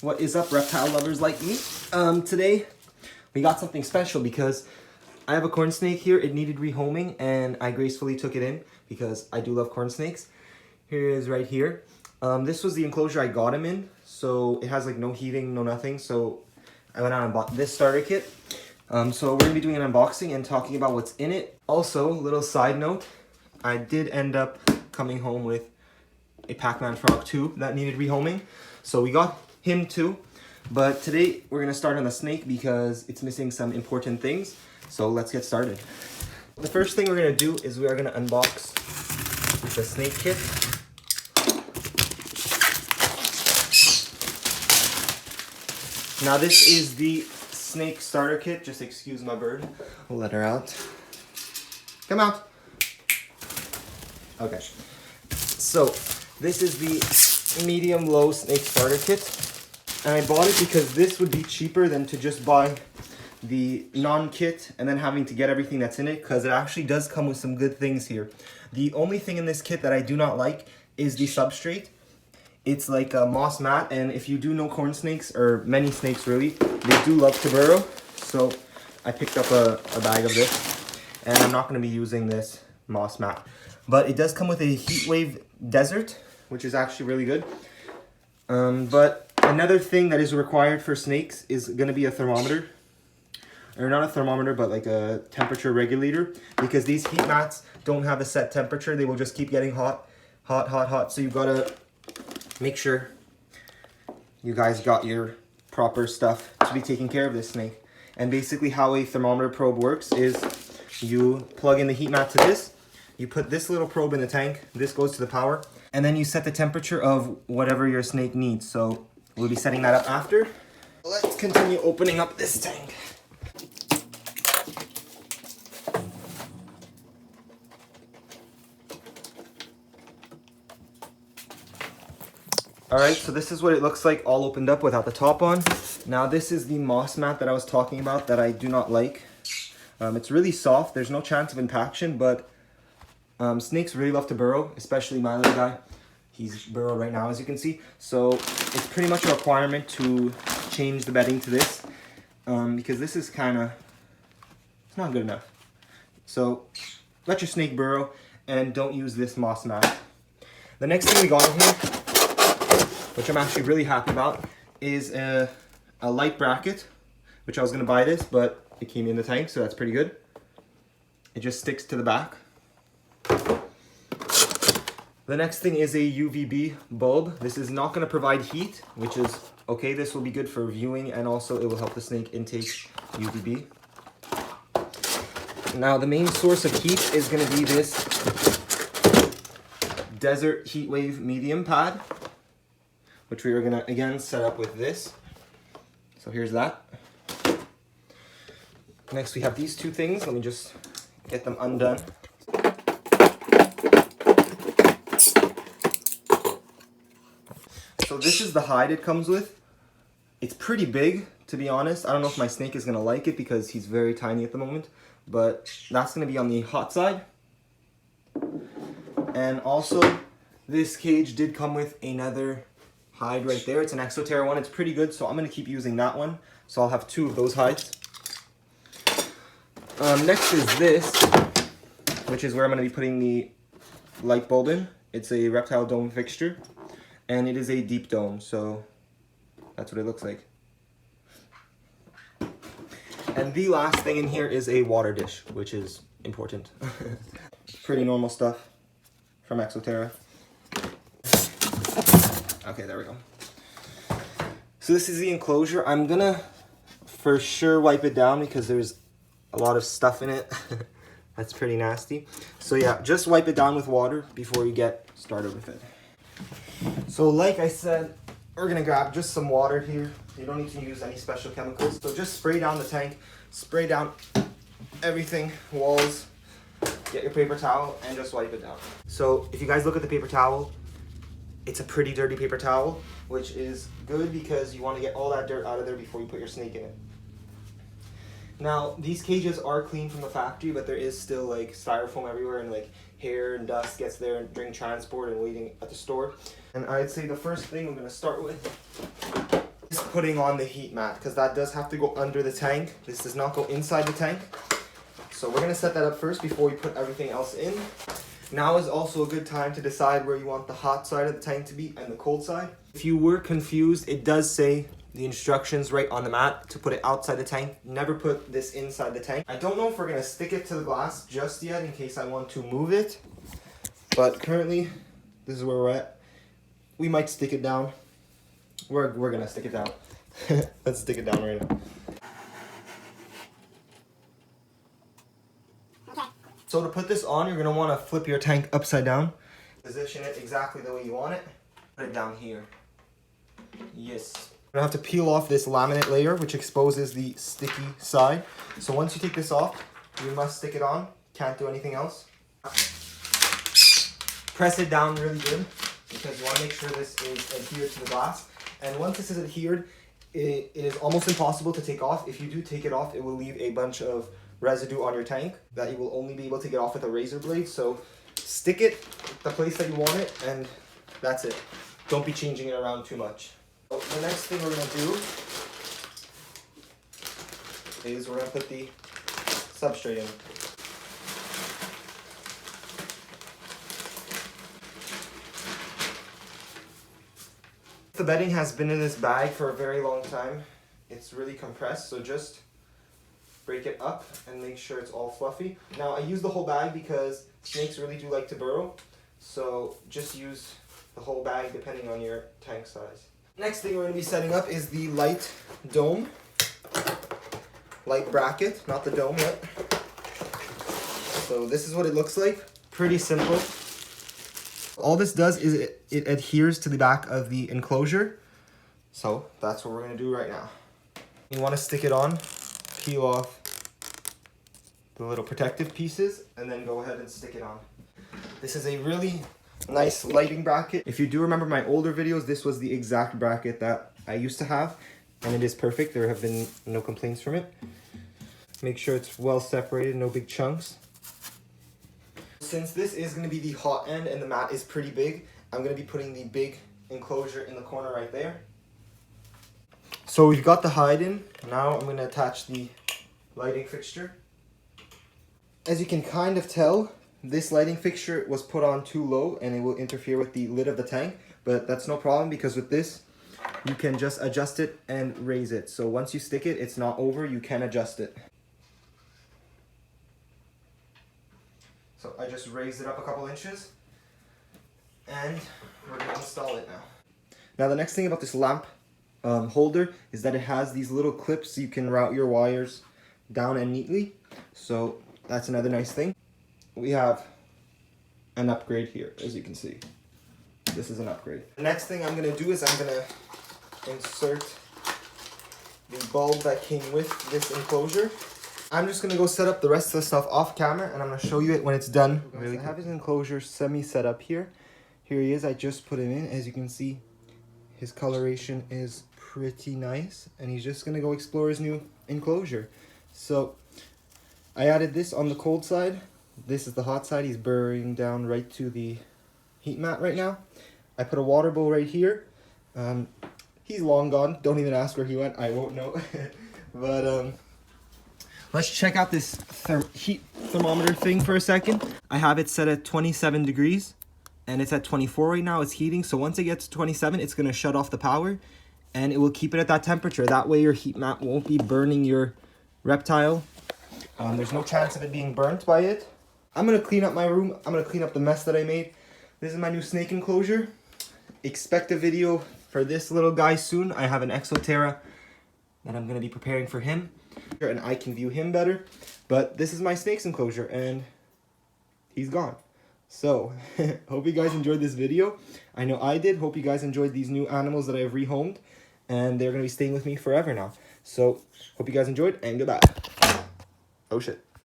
What is up, reptile lovers like me? Today we got something special because I have a corn snake here. It needed rehoming and I gracefully took it in because I do love corn snakes. Here it is right here. This was the enclosure I got him in, so it has like no heating, no nothing. So I went out and bought this starter kit. So we're gonna be doing an unboxing and talking about what's in it. Also, little side note, I did end up coming home with a Pac-Man frog too that needed rehoming. So we got him too, but today we're gonna start on the snake because it's missing some important things. So let's get started. The first thing we're gonna do is we are gonna unbox the snake kit. Now this is the snake starter kit. Just excuse my bird. We'll let her out. Come out. Okay. So this is the medium-low snake starter kit. And I bought it because this would be cheaper than to just buy the non-kit and then having to get everything that's in it, because it actually does come with some good things here. The only thing in this kit that I do not like is the substrate. It's like a moss mat, and if you do know corn snakes, or many snakes really, they do love to burrow. So I picked up a bag of this, and I'm not going to be using this moss mat. But it does come with a heat wave desert, which is actually really good. But another thing that is required for snakes is going to be a thermometer. Or not a thermometer, but like a temperature regulator. Because these heat mats don't have a set temperature. They will just keep getting hot, hot, hot, hot. So you've got to make sure you guys got your proper stuff to be taking care of this snake. And basically how a thermometer probe works is you plug in the heat mat to this. You put this little probe in the tank. This goes to the power. And then you set the temperature of whatever your snake needs. So we'll be setting that up after. Let's continue opening up this tank. Alright, so this is what it looks like all opened up without the top on. Now this is the moss mat that I was talking about that I do not like. It's really soft. There's no chance of impaction, but snakes really love to burrow, especially my little guy. He's burrowed right now, as you can see. So it's pretty much a requirement to change the bedding to this, because this is kind of, it's not good enough. So let your snake burrow and don't use this moss mat. The next thing we got in here, which I'm actually really happy about, is a light bracket, which I was going to buy this, but it came in the tank, so that's pretty good. It just sticks to the back. The next thing is a UVB bulb. This is not going to provide heat, which is okay. This will be good for viewing, and also it will help the snake intake UVB. Now the main source of heat is going to be this Desert Heatwave medium pad, which we are going to again set up with this. So here's that. Next we have these two things. Let me just get them undone. So this is the hide it comes with. It's pretty big, to be honest. I don't know if my snake is going to like it because he's very tiny at the moment, but that's going to be on the hot side. And also, this cage did come with another hide right there. It's an Exo Terra one. It's pretty good, so I'm going to keep using that one. So I'll have two of those hides. Next is this, which is where I'm going to be putting the light bulb in. It's a reptile dome fixture, and it is a deep dome, so that's what it looks like. And the last thing in here is a water dish, which is important. Pretty normal stuff from Exo Terra. Okay, there we go. So this is the enclosure. I'm gonna for sure wipe it down because there's a lot of stuff in it. That's pretty nasty. So yeah, just wipe it down with water before you get started with it. So like I said, we're gonna grab just some water here. You don't need to use any special chemicals. So just spray down the tank, spray down everything, walls, get your paper towel, and just wipe it down. So if you guys look at the paper towel, it's a pretty dirty paper towel, which is good because you want to get all that dirt out of there before you put your snake in it. Now, these cages are clean from the factory, but there is still like styrofoam everywhere, and like hair and dust gets there during transport and waiting at the store. And I'd say the first thing I'm going to start with putting on the heat mat, because that does have to go under the tank. This does not go inside the tank. So we're gonna set that up first before we put everything else in. Now is also a good time to decide where you want the hot side of the tank to be and the cold side. If you were confused, it does say the instructions right on the mat to put it outside the tank. Never put this inside the tank. I don't know if we're gonna stick it to the glass just yet in case I want to move it, but currently this is where we're at. We might stick it down. We're gonna stick it down. Let's stick it down right now. So to put this on, you're gonna wanna flip your tank upside down. Position it exactly the way you want it. Put it down here. Yes. You're gonna have to peel off this laminate layer, which exposes the sticky side. So once you take this off, you must stick it on. Can't do anything else. Press it down really good, because you wanna make sure this is adhered to the glass. And once this is adhered, it is almost impossible to take off. If you do take it off, it will leave a bunch of residue on your tank that you will only be able to get off with a razor blade. So stick it the place that you want it, and that's it. Don't be changing it around too much. So the next thing we're gonna do is we're gonna put the substrate in. The bedding has been in this bag for a very long time. It's really compressed, so just break it up and make sure it's all fluffy. Now I use the whole bag because snakes really do like to burrow, so just use the whole bag depending on your tank size. Next thing we're going to be setting up is the light dome, light bracket, not the dome yet. So this is what it looks like, pretty simple. All this does is it adheres to the back of the enclosure, so that's what we're going to do right now. You want to stick it on, peel off the little protective pieces, and then go ahead and stick it on. This is a really nice lighting bracket. If you do remember my older videos, this was the exact bracket that I used to have, and it is perfect. There have been no complaints from it. Make sure it's well separated, no big chunks. Since this is going to be the hot end and the mat is pretty big, I'm going to be putting the big enclosure in the corner right there. So we've got the hide in. Now I'm going to attach the lighting fixture. As you can kind of tell, this lighting fixture was put on too low and it will interfere with the lid of the tank, but that's no problem because with this, you can just adjust it and raise it. So once you stick it, it's not over, you can adjust it. So I just raised it up a couple inches and we're going to install it now. Now the next thing about this lamp holder is that it has these little clips so you can route your wires down and neatly. So that's another nice thing. We have an upgrade here, as you can see. This is an upgrade. The next thing I'm going to do is I'm going to insert the bulb that came with this enclosure. I'm just going to go set up the rest of the stuff off camera, and I'm going to show you it when it's done. Really, I have his enclosure semi-set up here. Here he is. I just put him in. As you can see, his coloration is pretty nice, and he's just going to go explore his new enclosure. So I added this on the cold side. This is the hot side. He's burrowing down right to the heat mat right now. I put a water bowl right here. He's long gone. Don't even ask where he went. I won't know. But let's check out this heat thermometer thing for a second. I have it set at 27 degrees and it's at 24 right now. It's heating. So once it gets to 27, it's going to shut off the power and it will keep it at that temperature. That way your heat mat won't be burning your reptile. There's no chance of it being burnt by it. I'm going to clean up my room. I'm going to clean up the mess that I made. This is my new snake enclosure. Expect a video for this little guy soon. I have an Exo Terra that I'm going to be preparing for him. And I can view him better. But this is my snake's enclosure and he's gone. So, hope you guys enjoyed this video. I know I did. Hope you guys enjoyed these new animals that I have rehomed. And they're going to be staying with me forever now. So, hope you guys enjoyed and goodbye. Oh shit.